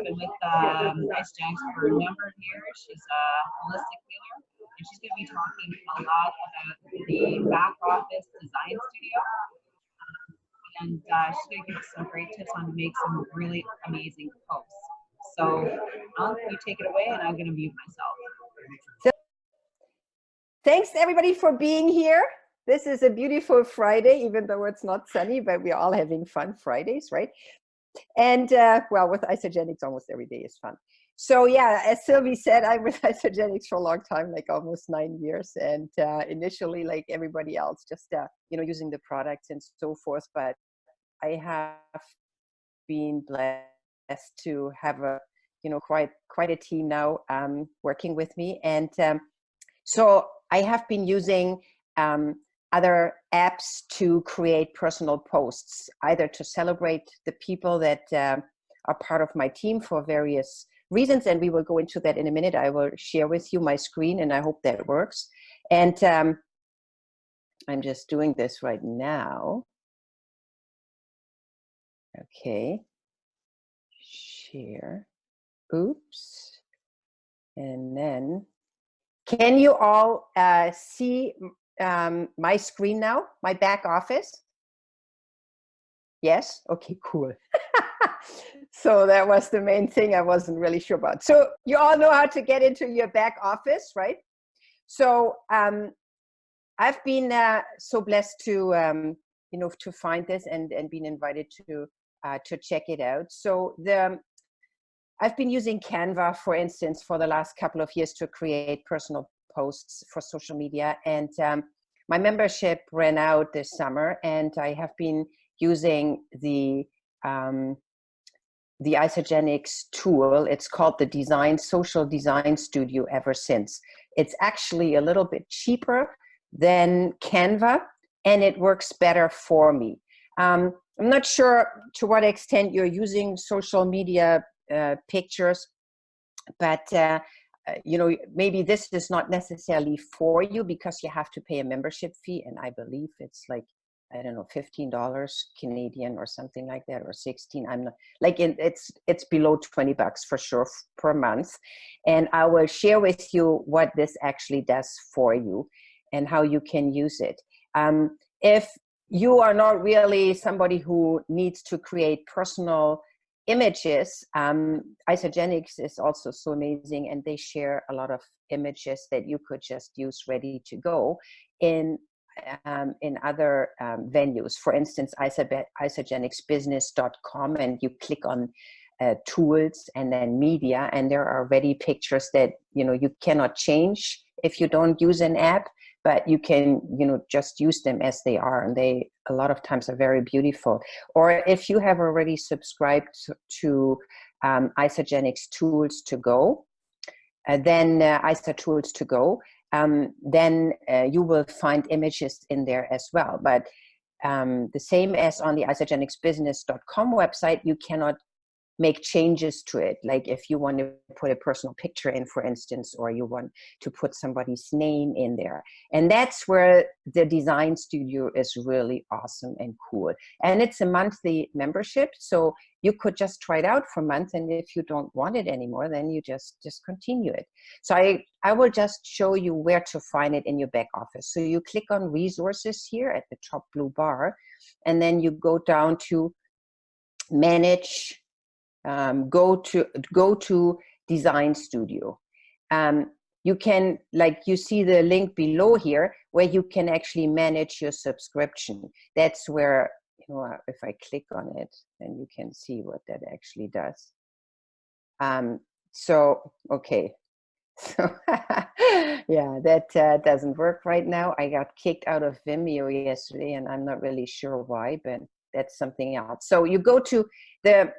been with Isagenix for a number of years. She's a holistic healer, and she's going to be talking a lot about the back office design studio. And she's going to give us some great tips on to make some really amazing posts. So you take it away, and I'm going to mute myself. So, thanks everybody for being here. This is a beautiful Friday, even though it's not sunny, but we're all having fun Fridays, right? And well, with Isagenix, almost every day is fun. So yeah, as Sylvie said, I'm with Isagenix for a long time, like almost 9 years. And initially, like everybody else, just using the products and so forth. But I have been blessed to have a quite a team now working with me. And so I have been using other apps to create personal posts, either to celebrate the people that are part of my team for various reasons, and we will go into that in a minute. I will share with you my screen, and I hope that works. And I'm just doing this right now. Okay, share, oops, and then, can you all see my screen now, my back office? Yes? Okay, cool. So that was the main thing I wasn't really sure about. So you all know how to get into your back office, right? So I've been so blessed to, to find this and been invited to check it out. So I've been using Canva, for instance, for the last couple of years to create personal posts for social media. And my membership ran out this summer, and I have been using the Isagenix tool. It's called the Social Design Studio ever since. It's actually a little bit cheaper than Canva, and it works better for me. I'm not sure to what extent you're using social media pictures, but maybe this is not necessarily for you because you have to pay a membership fee, and I believe it's like, I don't know, $15 Canadian or something like that, or 16. I'm not like it's below $20 for sure per month. And I will share with you what this actually does for you and how you can use it. If you are not really somebody who needs to create personal images, Isagenix is also so amazing, and they share a lot of images that you could just use ready to go in other venues. For instance, isagenixbusiness.com, and you click on tools and then media, and there are ready pictures that you cannot change if you don't use an app, but you can just use them as they are, and they a lot of times are very beautiful. Or if you have already subscribed to Isagenix Tools to Go, then Isa Tools to Go, then you will find images in there as well. But the same as on the isagenixbusiness.com website, you cannot make changes to it. Like if you want to put a personal picture in, for instance, or you want to put somebody's name in there. And that's where the design studio is really awesome and cool. And it's a monthly membership, so you could just try it out for a month, and if you don't want it anymore, then you just discontinue it. So I will just show you where to find it in your back office. So you click on resources here at the top blue bar, and then you go down to manage, go to Design Studio. You can, like you see the link below here, where you can actually manage your subscription. That's where, if I click on it, then you can see what that actually does. So, okay. So, yeah, that doesn't work right now. I got kicked out of Vimeo yesterday, and I'm not really sure why, but that's something else. So you go to the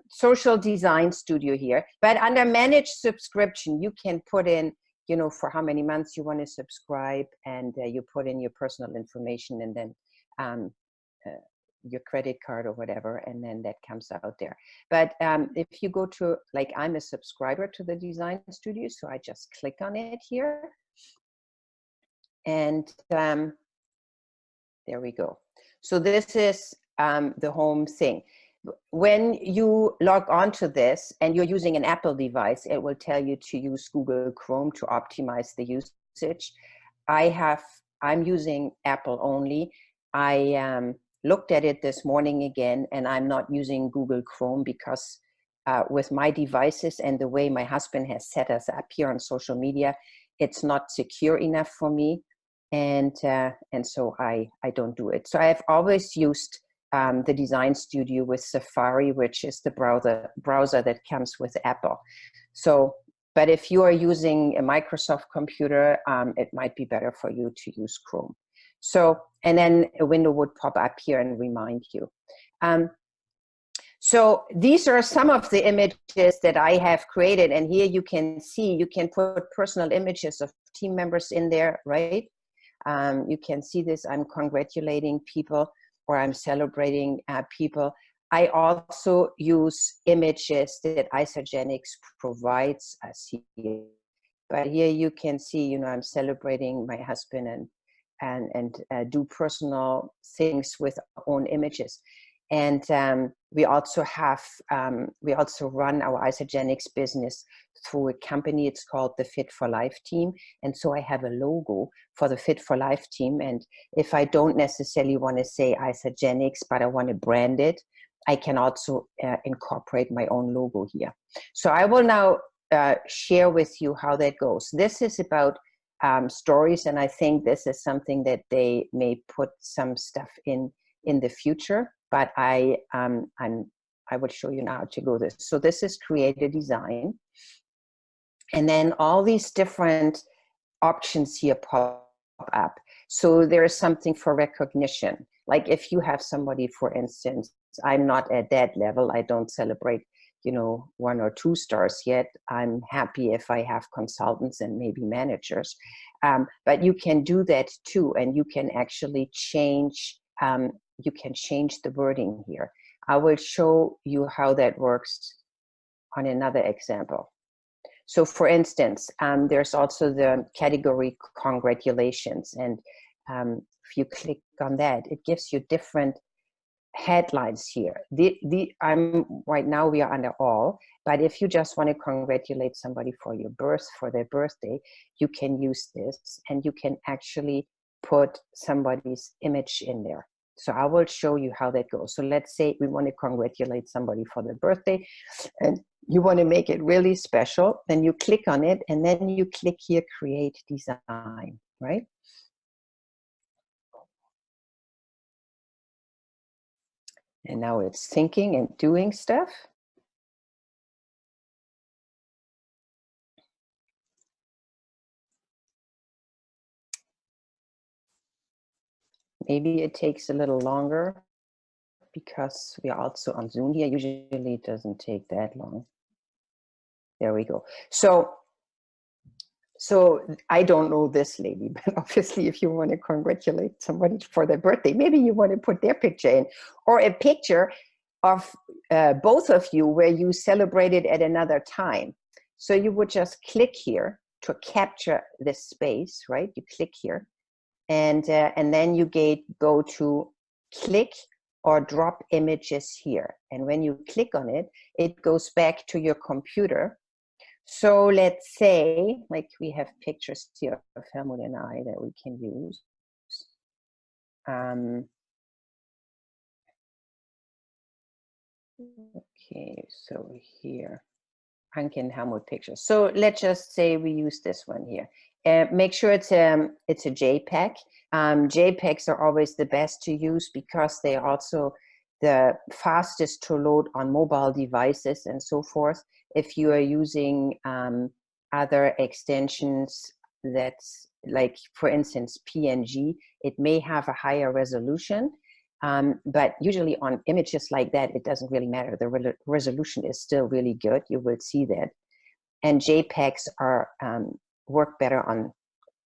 Social Design Studio here, but under Manage Subscription, you can put in, for how many months you want to subscribe, and you put in your personal information, and then your credit card or whatever, and then that comes out there. But if you go to, like, I'm a subscriber to the Design Studio, so I just click on it here, and there we go. So this is the home thing. when you log on to this and you're using an Apple device, it will tell you to use Google Chrome to optimize the usage. I'm using Apple only. I looked at it this morning again, and I'm not using Google Chrome because with my devices and the way my husband has set us up here on social media, it's not secure enough for me. And so I don't do it. So I've always used the Design Studio with Safari, which is the browser that comes with Apple. So, but if you are using a Microsoft computer, it might be better for you to use Chrome. So, and then a window would pop up here and remind you. So these are some of the images that I have created. And here you can see, you can put personal images of team members in there, right? You can see this, I'm congratulating people or I'm celebrating people. I also use images that Isagenix provides us here. But here you can see, you know, I'm celebrating my husband and do personal things with our own images. And we also run our Isagenix business through a company. It's called the Fit for Life team. And so I have a logo for the Fit for Life team. And if I don't necessarily want to say Isagenix, but I want to brand it, I can also incorporate my own logo here. So I will now share with you how that goes. This is about stories, and I think this is something that they may put some stuff in the future, but I will show you now how to go this. So this is create a design, and then all these different options here pop up. So there is something for recognition. Like if you have somebody, for instance, I'm not at that level, I don't celebrate, you know, 1 or 2 stars yet. I'm happy if I have consultants and maybe managers. But you can do that too, and you can actually change, you can change the wording here. I will show you how that works on another example. So for instance, there's also the category congratulations. And if you click on that, it gives you different headlines here. Right now we are under all, but if you just want to congratulate somebody for their birthday, you can use this and you can actually put somebody's image in there. So I will show you how that goes. So let's say we want to congratulate somebody for their birthday and you want to make it really special. Then you click on it and then you click here, create design, right? And now it's thinking and doing stuff. Maybe it takes a little longer because we are also on Zoom here. Usually it doesn't take that long. There we go. So I don't know this lady, but obviously if you want to congratulate somebody for their birthday, maybe you want to put their picture in, or a picture of both of you where you celebrated at another time. So you would just click here to capture this space, right? You click here, and then you go to click or drop images here. And when you click on it, it goes back to your computer. So let's say, like we have pictures here of Helmut and I that we can use. Okay, so here, Hank and Helmut pictures. So let's just say we use this one here. Make sure it's a JPEG. JPEGs are always the best to use because they are also the fastest to load on mobile devices and so forth. If you are using other extensions that's like, for instance, PNG, it may have a higher resolution, but usually on images like that, it doesn't really matter. The resolution is still really good. You will see that. And JPEGs are work better on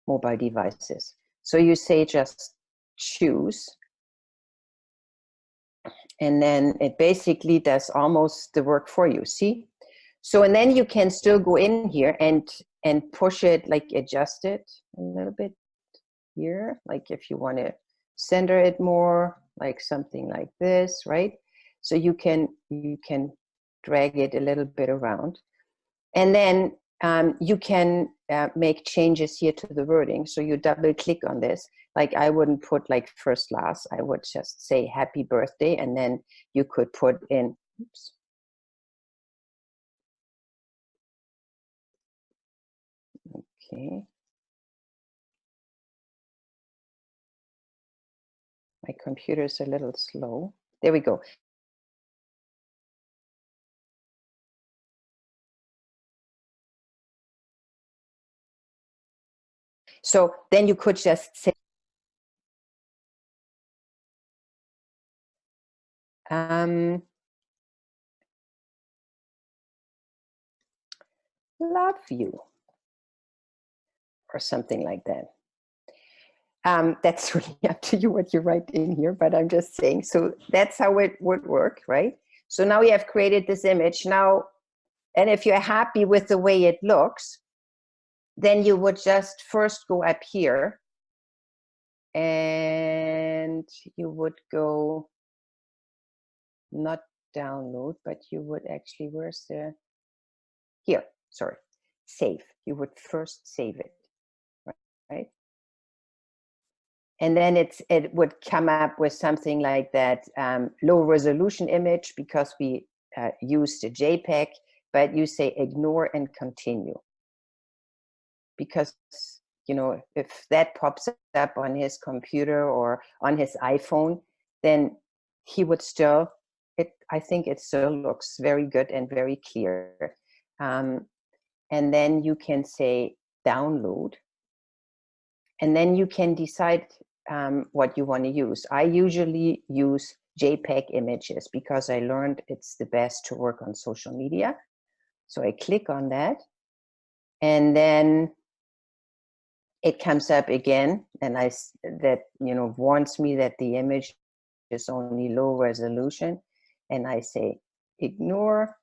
mobile devices. So you say just choose, and then it basically does almost the work for you, see? So, and then you can still go in here and push it, like adjust it a little bit here, like if you want to center it more, like something like this, right? So you can drag it a little bit around. And then you can make changes here to the wording. So you double click on this. Like I wouldn't put like first last, I would just say happy birthday, and then you could put in, oops. Okay. My computer is a little slow. There we go. So then you could just say, love you, or something like that. That's really up to you what you write in here, but I'm just saying, so that's how it would work, right? So now we have created this image now, and if you're happy with the way it looks, then you would just first go up here, and you would go, not download, but you would actually, where's the, here, sorry, save. You would first save it, right? And then it would come up with something like that, low resolution image, because we used a JPEG, but you say ignore and continue. Because, you know, if that pops up on his computer or on his iPhone, then he would still, I think it still looks very good and very clear. And then you can say download. And then you can decide what you want to use. I usually use JPEG images because I learned it's the best to work on social media. So I click on that, and then it comes up again, and that, you know, warns me that the image is only low resolution, and I say ignore,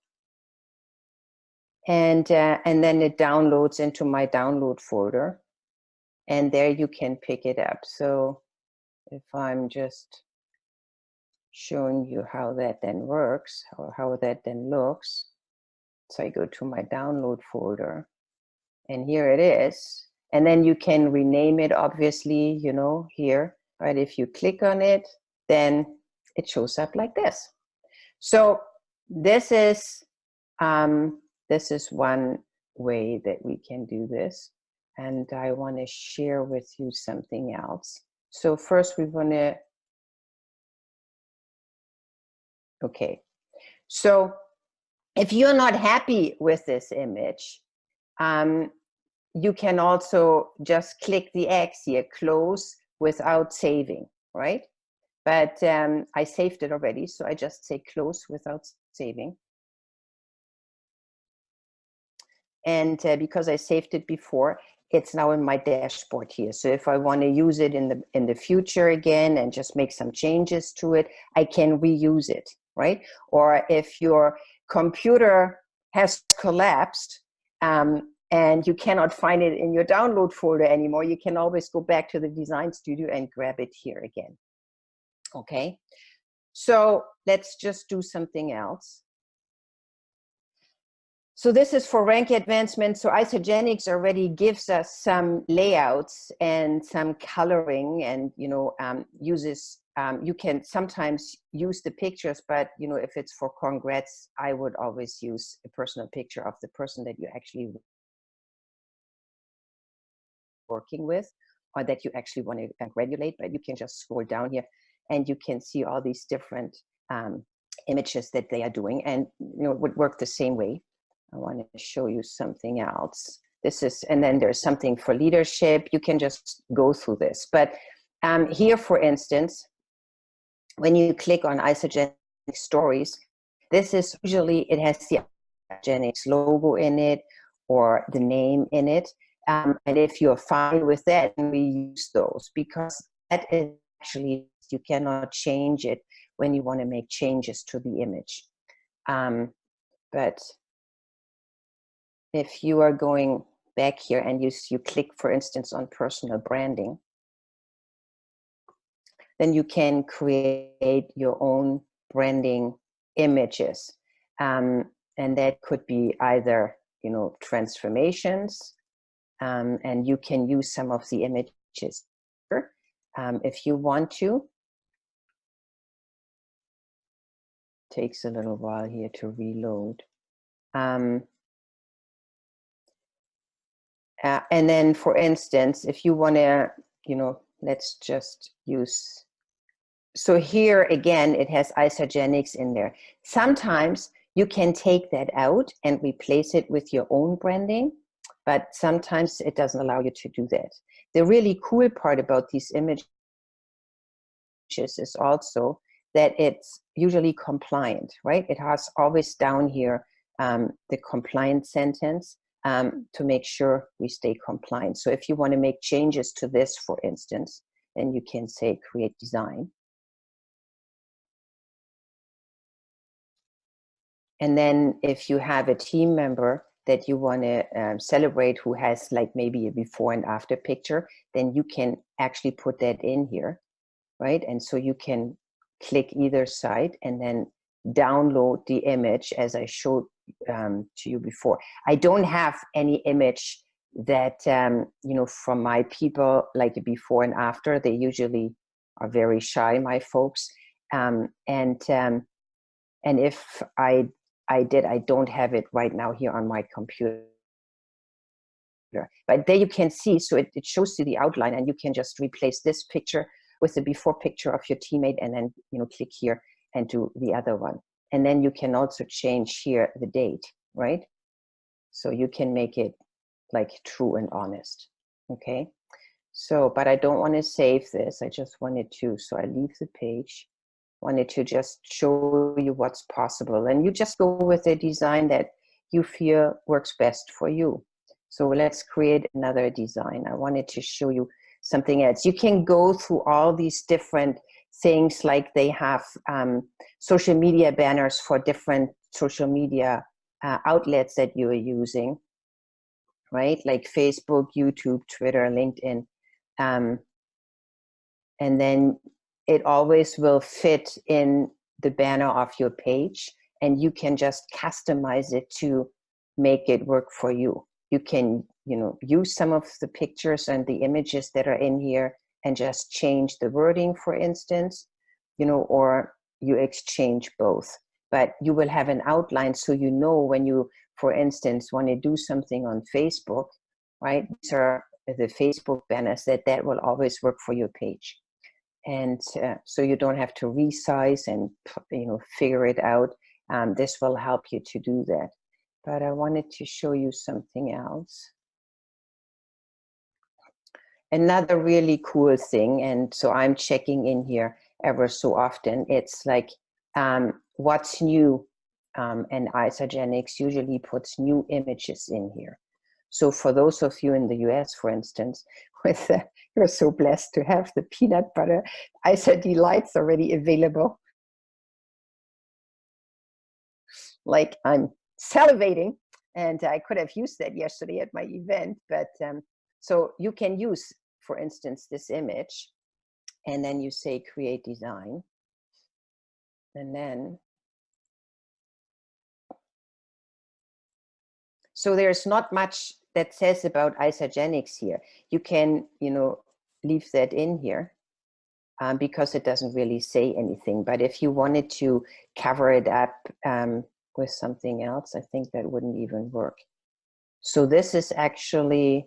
and then it downloads into my download folder, and there you can pick it up. So if I'm just showing you how that then works, or how that then looks. So I go to my download folder, and here it is. And then you can rename it, obviously, you know, here. But if you click on it, then it shows up like this. So this is one way that we can do this. And I want to share with you something else. So first we want to, okay. So if you're not happy with this image, you can also just click the X here, close without saving, right? But I saved it already, so I just say close without saving. And because I saved it before, it's now in my dashboard here. So if I want to use it in the future again and just make some changes to it, I can reuse it, right? Or if your computer has collapsed and you cannot find it in your download folder anymore, you can always go back to the design studio and grab it here again. Okay, so let's just do something else. So this is for rank advancement. So Isagenix already gives us some layouts and some coloring, and, you know, uses, you can sometimes use the pictures, but, you know, if it's for congrats, I would always use a personal picture of the person that you actually working with, or that you actually want to congratulate. But you can just scroll down here and you can see all these different images that they are doing, and, you know, it would work the same way. I want to show you something else. This is, and then there's something for leadership. You can just go through this. But here, for instance, when you click on Isagenix Stories, this is usually, it has the Isagenix logo in it or the name in it. And if you're fine with that, we use those, because that is actually, you cannot change it when you want to make changes to the image. But if you are going back here and you click, for instance, on personal branding, then you can create your own branding images. And that could be either, you know, transformations, and you can use some of the images if you want to. Takes a little while here to reload. And then, for instance, if you want to, you know, let's just use, so here again, it has Isagenix in there. Sometimes you can take that out and replace it with your own branding, but sometimes it doesn't allow you to do that. The really cool part about these images is also that it's usually compliant, right? It has always down here the compliant sentence to make sure we stay compliant. So if you want to make changes to this, for instance, then you can say create design. And then if you have a team member that you want to celebrate who has like maybe a before and after picture, then you can actually put that in here, right? And so you can click either side and then download the image as I showed to you before. I don't have any image that, you know, from my people, like a before and after. They usually are very shy, my folks. And if I did, I don't have it right now here on my computer. But there you can see, so it shows you the outline, and you can just replace this picture with the before picture of your teammate, and then, you know, click here and do the other one. And then you can also change here the date, right? So you can make it like true and honest, okay? So, but I don't want to save this. I just wanted to, so I leave the page. Wanted to just show you what's possible, and you just go with a design that you feel works best for you. So let's create another design. I wanted to show you something else. You can go through all these different things, like they have social media banners for different social media outlets that you are using, right? Like Facebook, YouTube, Twitter, LinkedIn. And then it always will fit in the banner of your page, and you can just customize it to make it work for you. You can, you know, use some of the pictures and the images that are in here and just change the wording, for instance, you know, or you exchange both. But you will have an outline, so you know when you, for instance, want to do something on Facebook, right? These are the Facebook banners that will always work for your page. And so you don't have to resize and, you know, figure it out. This will help you to do that. But I wanted to show you something else. Another really cool thing, and so I'm checking in here ever so often. It's like what's new, and Isagenix usually puts new images in here. So for those of you in the US, for instance, with you're so blessed to have the peanut butter Isa Delights already available. Like, I'm salivating, and I could have used that yesterday at my event. But so you can use, for instance, this image, and then you say create design, and then so there's not much that says about Isagenix here. You can, you know, leave that in here because it doesn't really say anything. But if you wanted to cover it up with something else, I think that wouldn't even work. So this is actually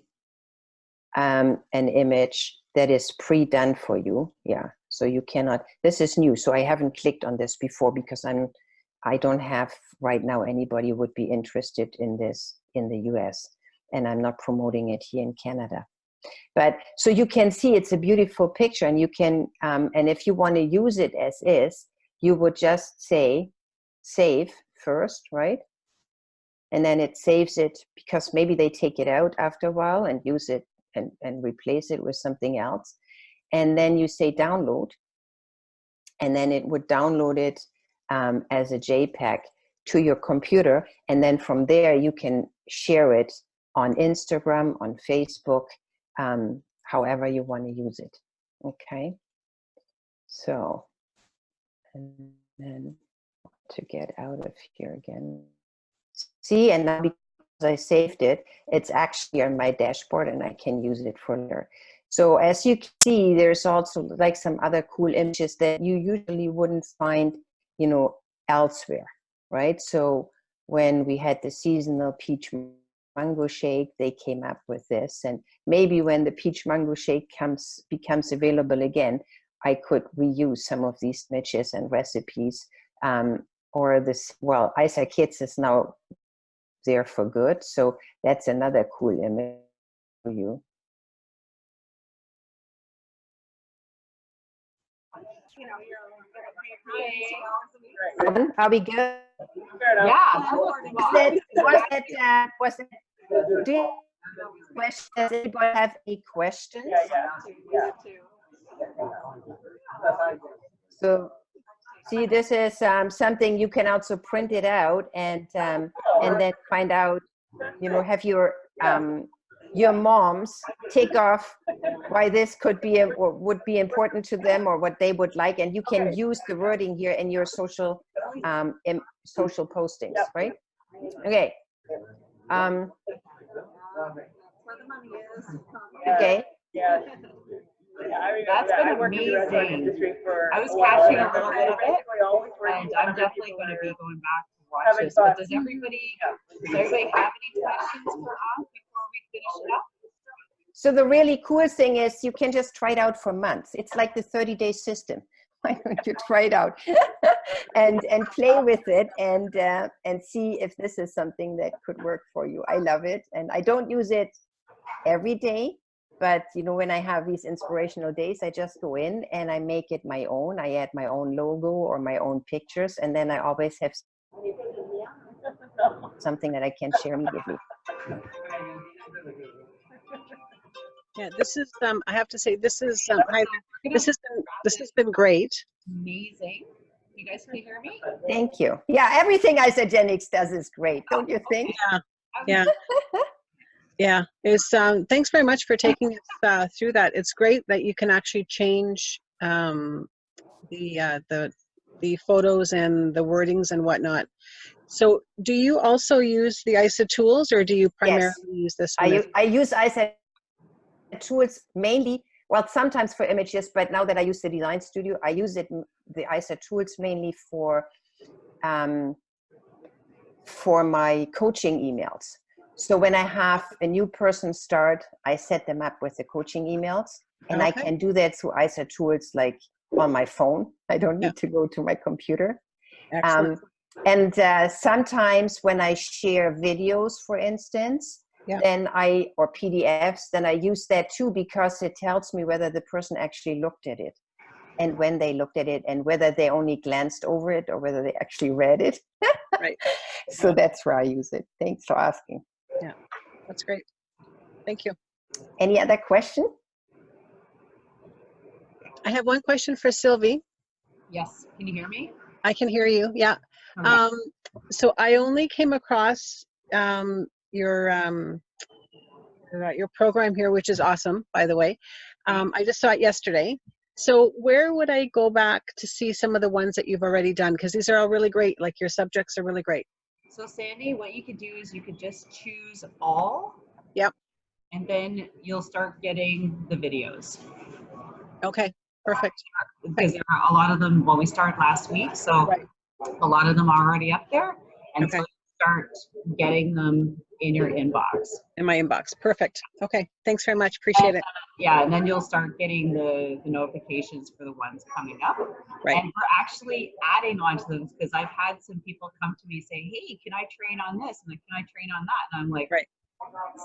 an image that is pre-done for you. Yeah, so you cannot, this is new. So I haven't clicked on this before because I don't have right now anybody who would be interested in this in the US, and I'm not promoting it here in Canada. But so you can see it's a beautiful picture, and you can, and if you want to use it as is, you would just say save first, right? And then it saves it, because maybe they take it out after a while and use it and replace it with something else. And then you say download, and then it would download it as a JPEG to your computer. And then from there, you can share it on Instagram, on Facebook, however you want to use it. Okay. So, and then to get out of here again. See, and now because I saved it, it's actually on my dashboard and I can use it for later. So as you can see, there's also like some other cool images that you usually wouldn't find, you know, elsewhere, right? So when we had the seasonal peach mango shake, they came up with this. And maybe when the peach mango shake becomes available again, I could reuse some of these images and recipes. Or this, well, Isagenix is now there for good. So that's another cool image for you. Are we good? Yeah. Do you questions? Does anybody have any questions? So, see, this is something you can also print it out and then find out, you know, have your moms take off why this could be or would be important to them or what they would like, and you can use the wording here in your social postings, right? Okay. Okay. That's been amazing. I was catching a little bit of it, and I'm definitely going to be going back to watch this. But does everybody have any questions for us before we finish it up? So the really cool thing is you can just try it out for months. It's like the 30-day system. Why don't you try it out and play with it and see if this is something that could work for you. I love it, and I don't use it every day, but you know, when I have these inspirational days, I just go in and I make it my own. I add my own logo or my own pictures, and then I always have something that I can share immediately. Yeah, this is I have to say this has been great. Amazing. You guys can hear me? Thank you. Yeah, everything Isagenix does is great, don't you think? Yeah. Yeah. It's thanks very much for taking us through that. It's great that you can actually change the photos and the wordings and whatnot. So do you also use the ISA tools, or do you primarily use this one? I use ISA tools mainly, well, sometimes for images, but now that I use the Design Studio, I use the ISA tools mainly for my coaching emails. So when I have a new person start, I set them up with the coaching emails, and I can do that through ISA tools like on my phone. I don't need to go to my computer. And sometimes when I share videos, for instance, then or PDFs, then I use that too, because it tells me whether the person actually looked at it and when they looked at it and whether they only glanced over it or whether they actually read it. Right. So that's where I use it. Thanks for asking. Yeah, that's great. Thank you. Any other question? I have one question for Sylvie. Yes. Can you hear me? I can hear you. Yeah. Okay. So I only came across your program here, which is awesome, by the way. I just saw it yesterday. So where would I go back to see some of the ones that you've already done? Because these are all really great. Like, your subjects are really great. So Sandy, what you could do is you could just choose all. Yep. And then you'll start getting the videos. Okay, perfect. Because there are a lot of them, well, we started last week, so a lot of them are already up there. And so you start getting them in your inbox. In my inbox. Perfect. Okay. Thanks very much. Appreciate it. Yeah, and then you'll start getting the notifications for the ones coming up. Right. And we're actually adding on to them, because I've had some people come to me saying, hey, can I train on this? And can I train on that? And I'm like,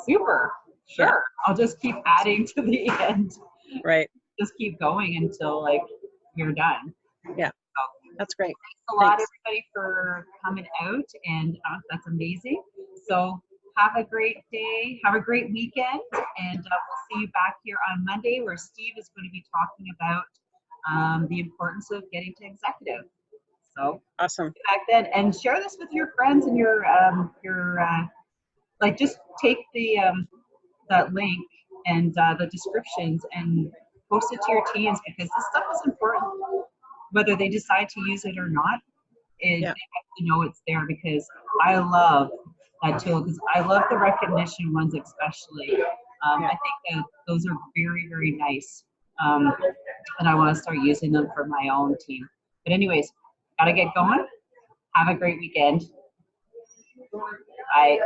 super, sure. Yeah. I'll just keep adding to the end. Right. Just keep going until like you're done. Yeah. That's great. Thanks a lot, everybody, for coming out, and that's amazing. So have a great day, have a great weekend, and we'll see you back here on Monday, where Steve is going to be talking about the importance of getting to executive. So awesome. Back then, and share this with your friends and your like, just take the that link and the descriptions and post it to your teams, because this stuff is important. Whether they decide to use it or not, they have to know it's there, because I love that tool, because I love the recognition ones especially. I think that those are very, very nice. And I want to start using them for my own team. But anyways, gotta get going. Have a great weekend. Bye.